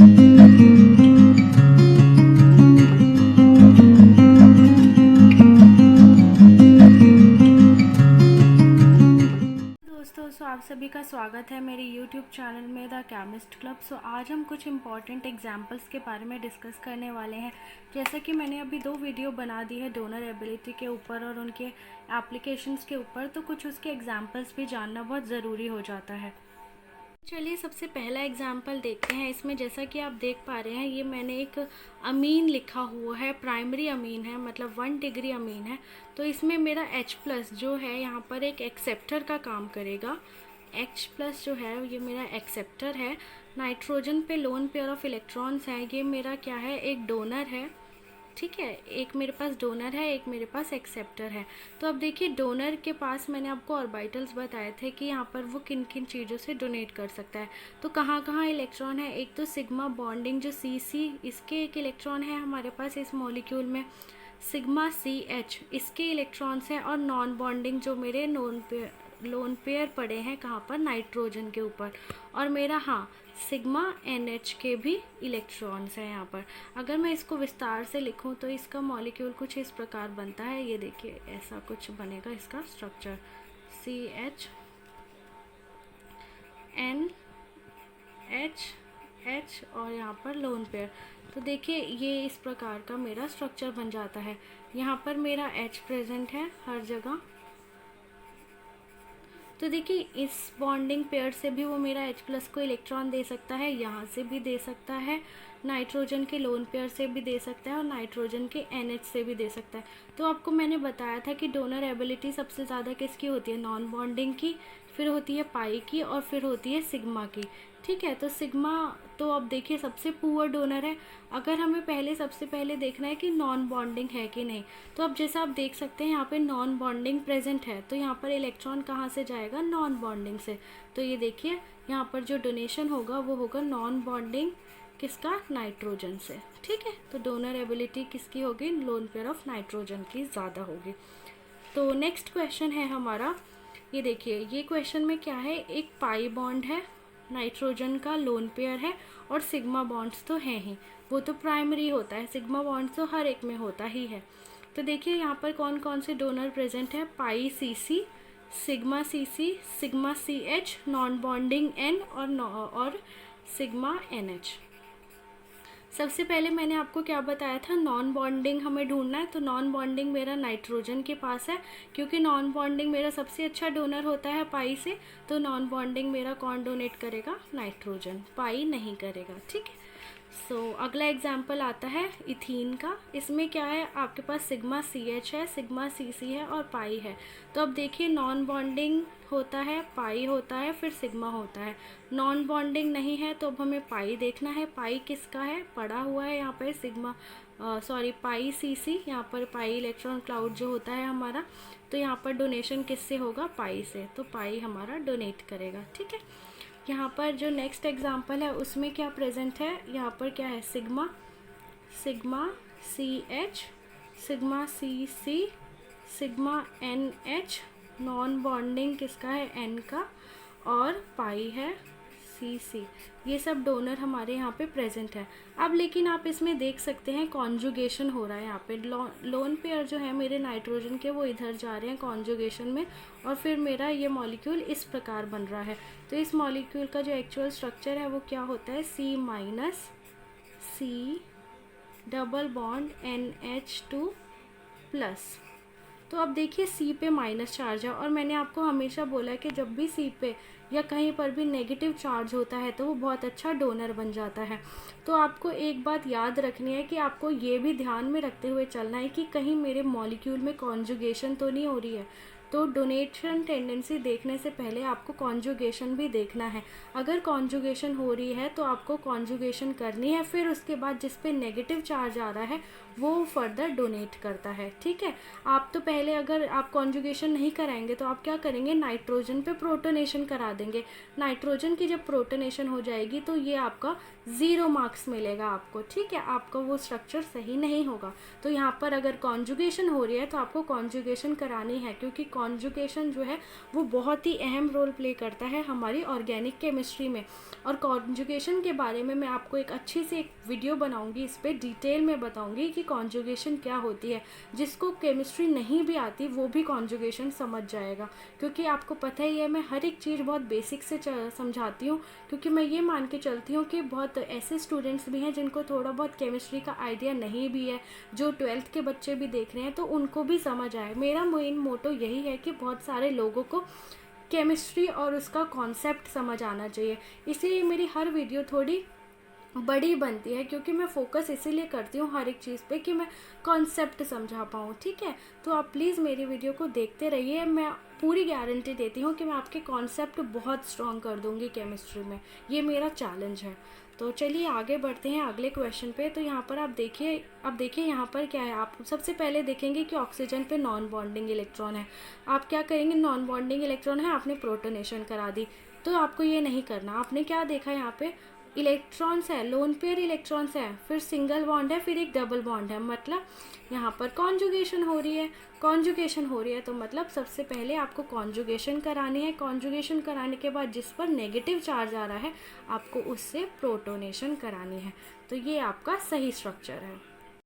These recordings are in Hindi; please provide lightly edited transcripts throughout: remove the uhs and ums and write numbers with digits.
आप सभी का स्वागत है मेरे YouTube चैनल में द केमिस्ट क्लब। आज हम कुछ इम्पॉर्टेंट एग्जांपल्स के बारे में डिस्कस करने वाले हैं। जैसे कि मैंने अभी 2 वीडियो बना दी है डोनर एबिलिटी के ऊपर और उनके एप्लीकेशंस के ऊपर, तो कुछ उसके एग्जांपल्स भी जानना बहुत ज़रूरी हो जाता है। चलिए सबसे पहला एग्जाम्पल देखते हैं। इसमें जैसा कि आप देख पा रहे हैं, ये मैंने एक अमीन लिखा हुआ है, प्राइमरी अमीन है, मतलब 1 डिग्री अमीन है। तो इसमें मेरा H+ जो है यहाँ पर एक एक्सेप्टर का काम करेगा। H+ जो है ये मेरा एक्सेप्टर है। नाइट्रोजन पे लोन पेयर ऑफ इलेक्ट्रॉन्स है, ये मेरा क्या है, एक डोनर है। ठीक है, एक मेरे पास डोनर है, एक मेरे पास एक्सेप्टर है। तो अब देखिए, डोनर के पास मैंने आपको ऑर्बिटल्स बताए थे कि यहाँ पर वो किन किन चीज़ों से डोनेट कर सकता है। तो कहाँ कहाँ इलेक्ट्रॉन है, एक तो सिग्मा बॉन्डिंग जो CC, इसके एक इलेक्ट्रॉन है हमारे पास इस मॉलिक्यूल में। सिग्मा CH इसके इलेक्ट्रॉन्स हैं, और नॉन बॉन्डिंग जो मेरे लोन पेयर पड़े हैं कहाँ पर, नाइट्रोजन के ऊपर। और मेरा सिग्मा NH के भी इलेक्ट्रॉन्स हैं यहाँ पर। अगर मैं इसको विस्तार से लिखूँ तो इसका मॉलिक्यूल कुछ इस प्रकार बनता है। ये देखिए, ऐसा कुछ बनेगा इसका स्ट्रक्चर, CH NH H और यहाँ पर लोन पेयर। तो देखिए, ये इस प्रकार का मेरा स्ट्रक्चर बन जाता है। यहाँ पर मेरा H प्रेजेंट है हर जगह। तो देखिए, इस बॉन्डिंग पेयर से भी वो मेरा H+ को इलेक्ट्रॉन दे सकता है, यहाँ से भी दे सकता है, नाइट्रोजन के लोन पेयर से भी दे सकता है, और नाइट्रोजन के NH से भी दे सकता है। तो आपको मैंने बताया था कि डोनर एबिलिटी सबसे ज़्यादा किसकी होती है, नॉन बॉन्डिंग की, फिर होती है पाई की, और फिर होती है सिग्मा की। ठीक है, तो सिग्मा तो अब देखिए सबसे पुअर डोनर है। अगर हमें सबसे पहले देखना है कि नॉन बॉन्डिंग है कि नहीं, तो अब जैसा आप देख सकते हैं यहाँ पे नॉन बॉन्डिंग प्रेजेंट है, तो यहाँ पर इलेक्ट्रॉन कहाँ से जाएगा, नॉन बॉन्डिंग से। तो ये देखिए, यहाँ पर जो डोनेशन होगा वो होगा नॉन बॉन्डिंग किसका, नाइट्रोजन से। ठीक है, तो डोनर एबिलिटी किसकी होगी, लोन पेयर ऑफ नाइट्रोजन की ज़्यादा होगी। तो नेक्स्ट क्वेश्चन है हमारा, ये देखिए, ये क्वेश्चन में क्या है, एक पाई बॉन्ड है, नाइट्रोजन का लोन पेयर है, और सिग्मा बॉन्ड्स तो हैं ही, वो तो प्राइमरी होता है, सिग्मा बॉन्ड्स तो हर एक में होता ही है। तो देखिए यहाँ पर कौन कौन से डोनर प्रेजेंट है, पाई CC, sigma CC, sigma CH, non bonding N और सिग्मा NH। सबसे पहले मैंने आपको क्या बताया था, नॉन बॉन्डिंग हमें ढूंढना है। तो नॉन बॉन्डिंग मेरा नाइट्रोजन के पास है, क्योंकि नॉन बॉन्डिंग मेरा सबसे अच्छा डोनर होता है पाई से। तो नॉन बॉन्डिंग मेरा कौन डोनेट करेगा, नाइट्रोजन, पाई नहीं करेगा। ठीक है, अगला एग्जाम्पल आता है इथीन का। इसमें क्या है, आपके पास सिग्मा CH है, सिग्मा CC है और पाई है। तो अब देखिए, नॉन बॉन्डिंग होता है, पाई होता है, फिर सिग्मा होता है। नॉन बॉन्डिंग नहीं है, तो अब हमें पाई देखना है। पाई किसका है, पड़ा हुआ है यहाँ पर पाई CC, यहाँ पर पाई इलेक्ट्रॉन क्लाउड जो होता है हमारा। तो यहाँ पर डोनेशन किससे होगा, पाई से, तो पाई हमारा डोनेट करेगा। ठीक है, यहाँ पर जो नेक्स्ट एग्जांपल है उसमें क्या प्रेजेंट है, यहाँ पर क्या है, sigma CH, sigma CC, sigma NH, non bonding किसका है, N का, और पाई है CC। ये सब डोनर हमारे यहाँ पे प्रेजेंट है। अब लेकिन आप इसमें देख सकते हैं कॉन्जुगेशन हो रहा है। यहाँ पे लोन पेयर जो है मेरे नाइट्रोजन के, वो इधर जा रहे हैं कॉन्जुगेशन में, और फिर मेरा ये मॉलिक्यूल इस प्रकार बन रहा है। तो इस मॉलिक्यूल का जो एक्चुअल स्ट्रक्चर है वो क्या होता है, C- डबल बॉन्ड NH2+। तो अब देखिए, C पे माइनस चार्ज है, और मैंने आपको हमेशा बोला है कि जब भी C पे या कहीं पर भी नेगेटिव चार्ज होता है तो वो बहुत अच्छा डोनर बन जाता है। तो आपको एक बात याद रखनी है कि आपको ये भी ध्यान में रखते हुए चलना है कि कहीं मेरे मॉलिक्यूल में कॉन्जुगेशन तो नहीं हो रही है। तो डोनेशन टेंडेंसी देखने से पहले आपको कॉन्जुगेशन भी देखना है। अगर कॉन्जुगेशन हो रही है तो आपको कॉन्जुगेशन करनी है, फिर उसके बाद जिस पे नेगेटिव चार्ज आ रहा है वो फर्दर डोनेट करता है। ठीक है, आप तो पहले अगर आप कॉन्जुगेशन नहीं कराएंगे तो आप क्या करेंगे, नाइट्रोजन पे प्रोटोनेशन करा देंगे। नाइट्रोजन की जब प्रोटोनेशन हो जाएगी तो ये आपका ज़ीरो मार्क्स मिलेगा आपको, ठीक है, आपका वो स्ट्रक्चर सही नहीं होगा। तो यहाँ पर अगर कॉन्जुगेशन हो रही है तो आपको कॉन्जुगेशन करानी है, क्योंकि कॉन्जुगेशन जो है वो बहुत ही अहम रोल प्ले करता है हमारी ऑर्गेनिक केमिस्ट्री में। और कॉन्जुगेशन के बारे में मैं आपको एक अच्छी सी एक वीडियो बनाऊंगी, इस पर डिटेल में बताऊंगी कि कॉन्जुगेशन क्या होती है। जिसको केमिस्ट्री नहीं भी आती वो भी कॉन्जुगेशन समझ जाएगा, क्योंकि आपको पता ही है मैं हर एक चीज़ बहुत बेसिक से समझाती हूँ, क्योंकि मैं ये मान के चलती हूँ कि बहुत ऐसे स्टूडेंट्स भी हैं जिनको थोड़ा बहुत केमिस्ट्री का आइडिया नहीं भी है, जो 12th के बच्चे भी देख रहे हैं तो उनको भी समझ आए। मेरा मेन मोटो यही है कि बहुत सारे लोगों को केमिस्ट्री और उसका कॉन्सेप्ट समझ आना चाहिए, इसलिए मेरी हर वीडियो थोड़ी बड़ी बनती है, क्योंकि मैं फोकस इसीलिए करती हूँ हर एक चीज़ पे कि मैं कॉन्सेप्ट समझा पाऊँ, ठीक है। तो आप प्लीज़ मेरी वीडियो को देखते रहिए, मैं पूरी गारंटी देती हूँ कि मैं आपके कॉन्सेप्ट बहुत स्ट्रॉन्ग कर दूँगी केमिस्ट्री में, ये मेरा चैलेंज है। तो चलिए आगे बढ़ते हैं अगले क्वेश्चन पे। तो यहाँ पर आप देखिए यहाँ पर क्या है। आप सबसे पहले देखेंगे कि ऑक्सीजन पे नॉन बॉन्डिंग इलेक्ट्रॉन है। आप क्या करेंगे, नॉन बॉन्डिंग इलेक्ट्रॉन है, आपने प्रोटोनेशन करा दी, तो आपको ये नहीं करना। आपने क्या देखा यहाँ पे, इलेक्ट्रॉन्स है, लोन पेयर इलेक्ट्रॉन्स है, फिर सिंगल बॉन्ड है, फिर एक डबल बॉन्ड है, मतलब यहाँ पर कॉन्जुगेशन हो रही है। कॉन्जुगेशन हो रही है तो मतलब सबसे पहले आपको कॉन्जुगेशन करानी है। कॉन्जुगेशन कराने के बाद जिस पर नेगेटिव चार्ज आ रहा है आपको उससे प्रोटोनेशन करानी है। तो ये आपका सही स्ट्रक्चर है।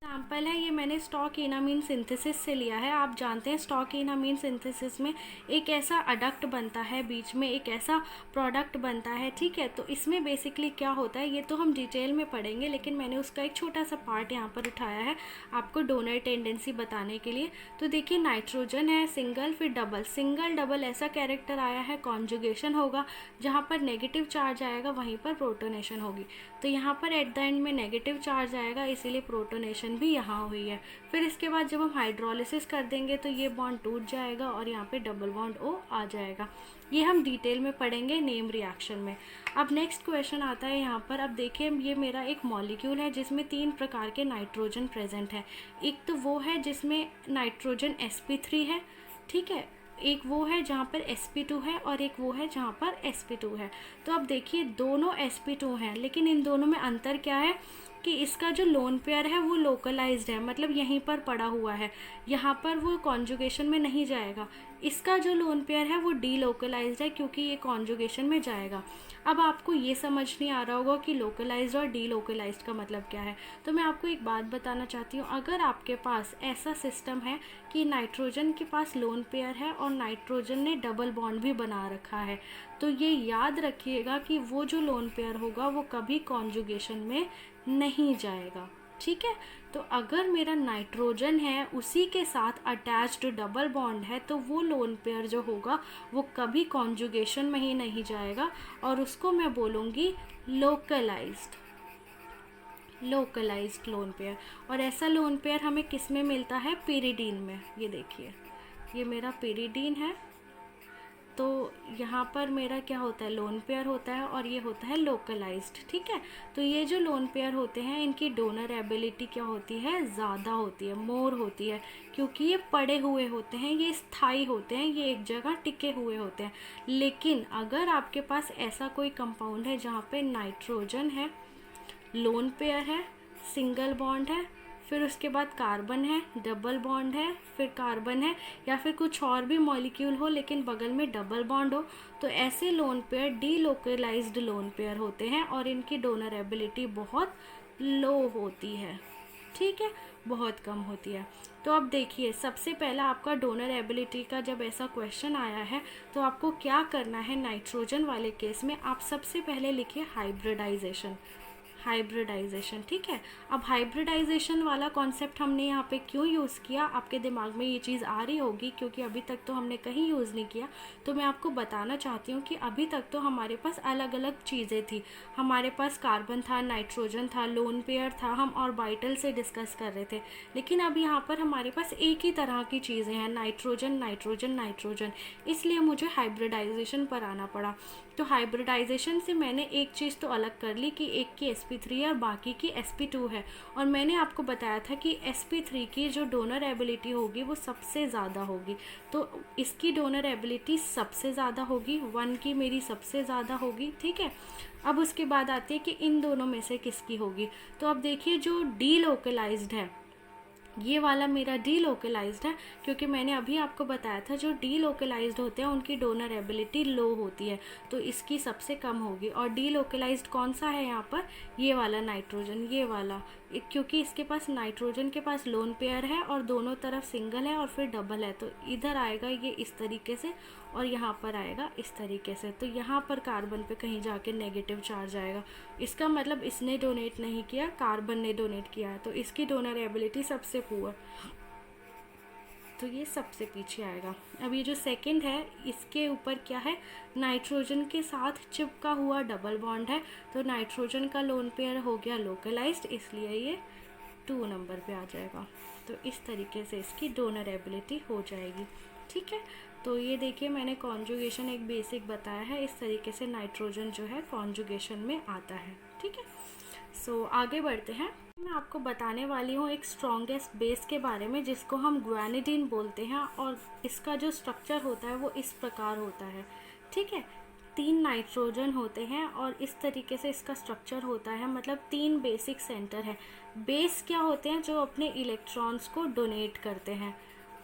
एग्जाम्पल है, ये मैंने स्टॉक इनामीन सिंथेसिस से लिया है। आप जानते हैं स्टॉक इनामीन सिंथेसिस में एक ऐसा अडक्ट बनता है, बीच में एक ऐसा प्रोडक्ट बनता है, ठीक है। तो इसमें बेसिकली क्या होता है ये तो हम डिटेल में पढ़ेंगे, लेकिन मैंने उसका एक छोटा सा पार्ट यहाँ पर उठाया है आपको डोनर टेंडेंसी बताने के लिए। तो देखिए नाइट्रोजन है, सिंगल फिर डबल, सिंगल डबल ऐसा कैरेक्टर आया है, कॉन्जुगेशन होगा, जहाँ पर नेगेटिव चार्ज आएगा वहीं पर प्रोटोनेशन होगी। तो यहाँ पर एट द एंड में नेगेटिव चार्ज आएगा, इसीलिए प्रोटोनेशन भी यहाँ हुई है। फिर इसके बाद जब हम हाइड्रोलिसिस कर देंगे तो ये बॉन्ड टूट जाएगा और यहाँ पे डबल बॉन्ड ओ आ जाएगा। ये हम डिटेल में पढ़ेंगे नेम रिएक्शन में। अब नेक्स्ट क्वेश्चन आता है यहाँ पर। अब देखिए ये मेरा एक मॉलिक्यूल है जिसमें 3 प्रकार के नाइट्रोजन प्रेजेंट है। एक तो वो है जिसमें नाइट्रोजन sp3 है, ठीक है, एक वो है जहाँ पर sp2 है और एक वो है जहाँ पर sp2 है। तो अब देखिए दोनों sp2 हैं, लेकिन इन दोनों में अंतर क्या है कि इसका जो लोन पेयर है वो लोकलाइज्ड है, मतलब यहीं पर पड़ा हुआ है, यहाँ पर वो कॉन्जुगेशन में नहीं जाएगा। इसका जो लोन पेयर है वो डी लोकलाइज्ड है, क्योंकि ये कॉन्जुगेशन में जाएगा। अब आपको ये समझ नहीं आ रहा होगा कि लोकलाइज्ड और डी लोकलाइज्ड का मतलब क्या है, तो मैं आपको एक बात बताना चाहती हूँ। अगर आपके पास ऐसा सिस्टम है कि नाइट्रोजन के पास लोन पेयर है और नाइट्रोजन ने डबल बॉन्ड भी बना रखा है, तो ये याद रखिएगा कि वो जो लोन पेयर होगा वो कभी कॉन्जुगेशन में नहीं जाएगा, ठीक है। तो अगर मेरा नाइट्रोजन है उसी के साथ अटैच्ड डबल बॉन्ड है तो वो लोन पेयर जो होगा वो कभी कॉन्जुगेशन में ही नहीं जाएगा, और उसको मैं बोलूँगी लोकलाइज्ड लोन पेयर। और ऐसा लोन पेयर हमें किस में मिलता है, पिरिडीन में। ये देखिए ये मेरा पिरिडीन है, तो यहाँ पर मेरा क्या होता है, लोन पेयर होता है और ये होता है लोकलाइज्ड, ठीक है। तो ये जो लोन पेयर होते हैं इनकी डोनर एबिलिटी क्या होती है, ज़्यादा होती है, मोर होती है, क्योंकि ये पड़े हुए होते हैं, ये स्थायी होते हैं, ये एक जगह टिके हुए होते हैं। लेकिन अगर आपके पास ऐसा कोई कंपाउंड है जहाँ पे नाइट्रोजन है, लोन पेयर है, सिंगल बॉन्ड है, फिर उसके बाद कार्बन है, डबल बॉन्ड है, फिर कार्बन है, या फिर कुछ और भी मॉलिक्यूल हो लेकिन बगल में डबल बॉन्ड हो, तो ऐसे lone pair delocalised lone pair होते हैं और इनकी डोनर एबिलिटी बहुत लो होती है, ठीक है, बहुत कम होती है। तो अब देखिए सबसे पहला आपका डोनर एबिलिटी का जब ऐसा क्वेश्चन आया है तो आपको क्या करना है, नाइट्रोजन वाले केस में आप सबसे पहले लिखिए हाइब्रिडाइजेशन, ठीक है। अब हाइब्रिडाइजेशन वाला कॉन्सेप्ट हमने यहाँ पे क्यों यूज़ किया, आपके दिमाग में ये चीज़ आ रही होगी, क्योंकि अभी तक तो हमने कहीं यूज़ नहीं किया। तो मैं आपको बताना चाहती हूँ कि अभी तक तो हमारे पास अलग अलग चीज़ें थी, हमारे पास कार्बन था, नाइट्रोजन था, लोन पेयर था, हम ऑर्बिटल से डिस्कस कर रहे थे। लेकिन अब यहाँ पर हमारे पास एक ही तरह की चीज़ें हैं, नाइट्रोजन, इसलिए मुझे हाइब्रिडाइजेशन पर आना पड़ा। तो हाइब्रिडाइजेशन से मैंने एक चीज़ तो अलग कर ली कि एक की sp3 है और बाकी की sp2 है, और मैंने आपको बताया था कि sp3 की जो डोनर एबिलिटी होगी वो सबसे ज़्यादा होगी, तो इसकी डोनर एबिलिटी सबसे ज़्यादा होगी, 1 की मेरी सबसे ज़्यादा होगी, ठीक है। अब उसके बाद आती है कि इन दोनों में से किसकी होगी। तो अब देखिए जो डीलोकलाइज्ड है, ये वाला मेरा डीलोकलाइज्ड है, क्योंकि मैंने अभी आपको बताया था जो डीलोकलाइज्ड होते हैं उनकी डोनर एबिलिटी लो होती है, तो इसकी सबसे कम होगी। और डीलोकलाइज्ड कौन सा है यहाँ पर, ये वाला नाइट्रोजन, ये वाला, क्योंकि इसके पास नाइट्रोजन के पास लोन पेयर है और दोनों तरफ सिंगल है और फिर डबल है, तो इधर आएगा ये इस तरीके से और यहाँ पर आएगा इस तरीके से, तो यहाँ पर कार्बन पे कहीं जाके नेगेटिव चार्ज आएगा। इसका मतलब इसने डोनेट नहीं किया, कार्बन ने डोनेट किया है, तो इसकी डोनर एबिलिटी सबसे पुअर, तो ये सबसे पीछे आएगा। अब ये जो सेकंड है इसके ऊपर क्या है, नाइट्रोजन के साथ चिपका हुआ डबल बॉन्ड है, तो नाइट्रोजन का लोन पेयर हो गया लोकलाइज्ड, इसलिए ये 2 नंबर पे आ जाएगा। तो इस तरीके से इसकी डोनर एबिलिटी हो जाएगी, ठीक है। तो ये देखिए मैंने कॉन्जुगेशन एक बेसिक बताया है, इस तरीके से नाइट्रोजन जो है कॉन्जुगेशन में आता है, ठीक है। सो आगे बढ़ते हैं। मैं आपको बताने वाली हूँ एक स्ट्रॉन्गेस्ट बेस के बारे में जिसको हम ग्वानिडीन बोलते हैं, और इसका जो स्ट्रक्चर होता है वो इस प्रकार होता है, ठीक है। 3 नाइट्रोजन होते हैं और इस तरीके से इसका स्ट्रक्चर होता है, मतलब 3 बेसिक सेंटर है। बेस क्या होते हैं, जो अपने इलेक्ट्रॉन्स को डोनेट करते हैं,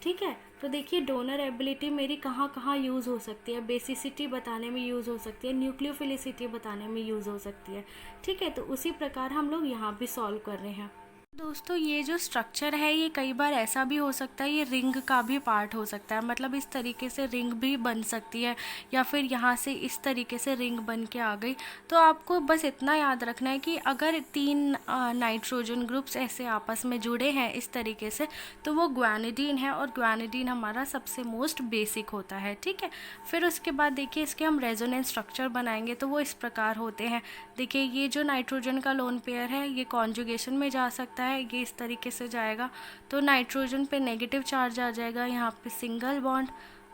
ठीक है। तो देखिए डोनर एबिलिटी मेरी कहाँ कहाँ यूज़ हो सकती है, बेसिसिटी बताने में यूज़ हो सकती है, न्यूक्लियोफिलिसिटी बताने में यूज़ हो सकती है, ठीक है। तो उसी प्रकार हम लोग यहाँ भी सॉल्व कर रहे हैं। दोस्तों ये जो स्ट्रक्चर है ये कई बार ऐसा भी हो सकता है, ये रिंग का भी पार्ट हो सकता है, मतलब इस तरीके से रिंग भी बन सकती है, या फिर यहाँ से इस तरीके से रिंग बन के आ गई। तो आपको बस इतना याद रखना है कि अगर 3 नाइट्रोजन ग्रुप्स ऐसे आपस में जुड़े हैं इस तरीके से, तो वो ग्वानिडीन है, और ग्वानिडीन हमारा सबसे मोस्ट बेसिक होता है, ठीक है। फिर उसके बाद देखिए इसके हम रेजोनेंस स्ट्रक्चर बनाएंगे, तो वो इस प्रकार होते हैं। देखिए ये जो नाइट्रोजन का लोन पेयर है ये कॉन्जुगेशन में जा सकता है, ये इस तरीके से जाएगा, तो नाइट्रोजन पे नेगेटिव चार्ज आ जाएगा, यहाँ पे सिंगल बॉन्ड,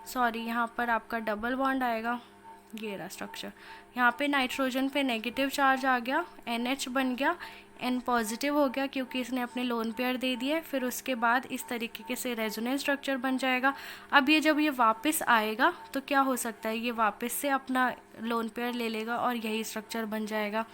सॉरी यहाँ पर आपका डबल बॉन्ड आएगा, ये रहा स्ट्रक्चर। यहाँ पे नाइट्रोजन पे नेगेटिव चार्ज आ गया, NH बन गया, N पॉजिटिव हो गया क्योंकि इसने अपने लोन पेयर दे दिए। फिर उसके बाद इस तरीके से रेजोनेंस स्ट्रक्चर बन जाएगा। अब ये जब ये वापस आएगा तो क्या हो सकता है, ये वापस से अपना लोन पेयर ले लेगा और यही स्ट्रक्चर बन जाएगा,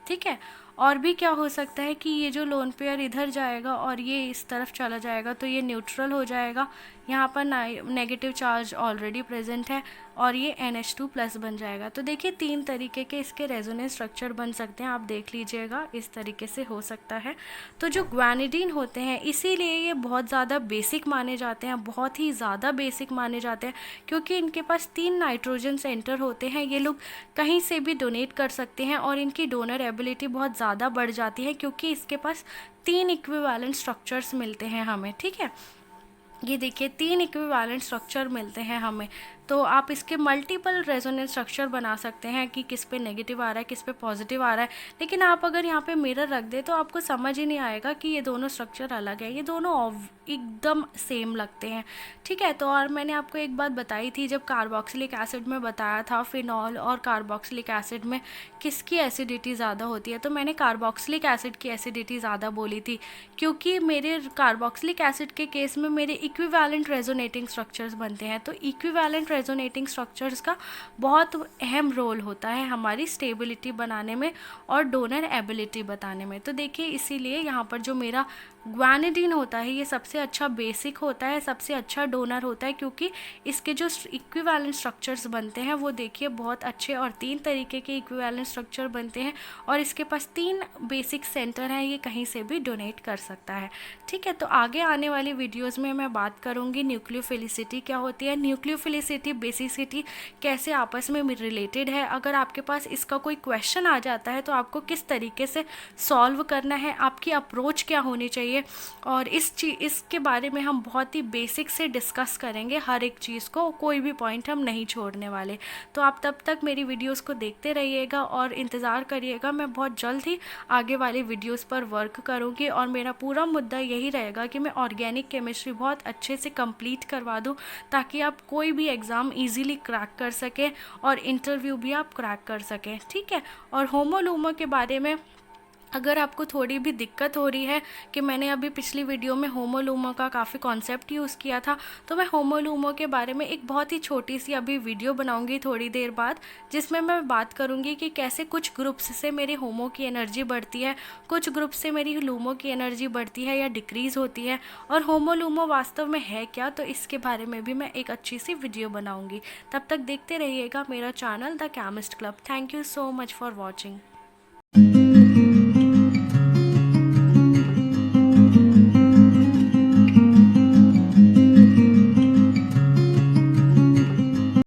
ठीक है। और भी क्या हो सकता है कि ये जो लोन पेयर इधर जाएगा और ये इस तरफ चला जाएगा, तो ये न्यूट्रल हो जाएगा, यहाँ पर नेगेटिव चार्ज ऑलरेडी प्रेजेंट है और ये NH2+ बन जाएगा। तो देखिए 3 तरीके के इसके रेजोनेंस स्ट्रक्चर बन सकते हैं, आप देख लीजिएगा इस तरीके से हो सकता है। तो जो ग्वानिडीन होते हैं इसीलिए ये बहुत ज़्यादा बेसिक माने जाते हैं, बहुत ही ज़्यादा बेसिक माने जाते हैं, क्योंकि इनके पास 3 नाइट्रोजन सेंटर होते हैं, ये लोग कहीं से भी डोनेट कर सकते हैं और इनकी डोनर एबिलिटी बहुत ज़्यादा बढ़ जाती है क्योंकि इसके पास 3 इक्विवेलेंट स्ट्रक्चर्स मिलते हैं हमें, ठीक है। ये देखिए 3 इक्विवेलेंट स्ट्रक्चर मिलते हैं हमें, तो आप इसके मल्टीपल रेजोनेंस स्ट्रक्चर बना सकते हैं कि किस पे नेगेटिव आ रहा है, किस पे पॉजिटिव आ रहा है। लेकिन आप अगर यहाँ पे मिरर रख दे तो आपको समझ ही नहीं आएगा कि ये दोनों स्ट्रक्चर अलग है, ये दोनों एकदम सेम लगते हैं, ठीक है। तो और मैंने आपको एक बात बताई थी, जब कार्बोक्सिलिक एसिड में बताया था फिनॉल और कार्बोक्सिलिक एसिड में किसकी एसिडिटी ज़्यादा होती है, तो मैंने कार्बोक्सिलिक एसिड की एसिडिटी ज़्यादा बोली थी, क्योंकि मेरे कार्बोक्सिलिक एसिड के केस में मेरे इक्विवेलेंट रेजोनेटिंग स्ट्रक्चर्स बनते हैं। तो इक्विवेलेंट रेजोनेटिंग स्ट्रक्चर्स का बहुत अहम रोल होता है हमारी स्टेबिलिटी बनाने में और डोनर एबिलिटी बताने में। तो देखिए इसीलिए यहाँ पर जो मेरा ग्वानिडीन होता है ये सबसे अच्छा बेसिक होता है, सबसे अच्छा डोनर होता है, क्योंकि इसके जो इक्विवेलेंट स्ट्रक्चर्स बनते हैं वो देखिए बहुत अच्छे और 3 तरीके के इक्विवेलेंट स्ट्रक्चर बनते हैं और इसके पास 3 बेसिक सेंटर हैं, ये कहीं से भी डोनेट कर सकता है, ठीक है। तो आगे आने वाली वीडियोज़ में मैं बात करूँगी न्यूक्लियोफिलिसिटी क्या होती है, न्यूक्लियोफिलिसिटी बेसिसिटी कैसे आपस में रिलेटेड है। अगर आपके पास इसका कोई क्वेश्चन आ जाता है तो आपको किस तरीके से सॉल्व करना है, आपकी अप्रोच क्या होनी चाहिए, और इसके बारे में हम बहुत ही बेसिक से डिस्कस करेंगे, हर एक चीज़ को, कोई भी पॉइंट हम नहीं छोड़ने वाले। तो आप तब तक मेरी वीडियोस को देखते रहिएगा और इंतज़ार करिएगा, मैं बहुत जल्द ही आगे वाली वीडियोस पर वर्क करूँगी और मेरा पूरा मुद्दा यही रहेगा कि मैं ऑर्गेनिक केमिस्ट्री बहुत अच्छे से कंप्लीट करवा दूँ ताकि आप कोई भी एग्ज़ाम एग्ज़ाम इजीली क्रैक कर सकें और इंटरव्यू भी आप क्रैक कर सकें, ठीक है। और होमो लूमो के बारे में अगर आपको थोड़ी भी दिक्कत हो रही है कि मैंने अभी पिछली वीडियो में होमो लूमो का काफ़ी कॉन्सेप्ट यूज़ किया था, तो मैं होमो लूमो के बारे में एक बहुत ही छोटी सी अभी वीडियो बनाऊंगी थोड़ी देर बाद, जिसमें मैं बात करूंगी कि कैसे कुछ ग्रुप्स से मेरे होमो की एनर्जी बढ़ती है, कुछ ग्रुप से मेरी लूमो की एनर्जी बढ़ती है या डिक्रीज़ होती है, और होमो लूमो वास्तव में है क्या, तो इसके बारे में भी मैं एक अच्छी सी वीडियो बनाऊँगी। तब तक देखते रहिएगा मेरा channel the chemist club. Thank you so much for watching.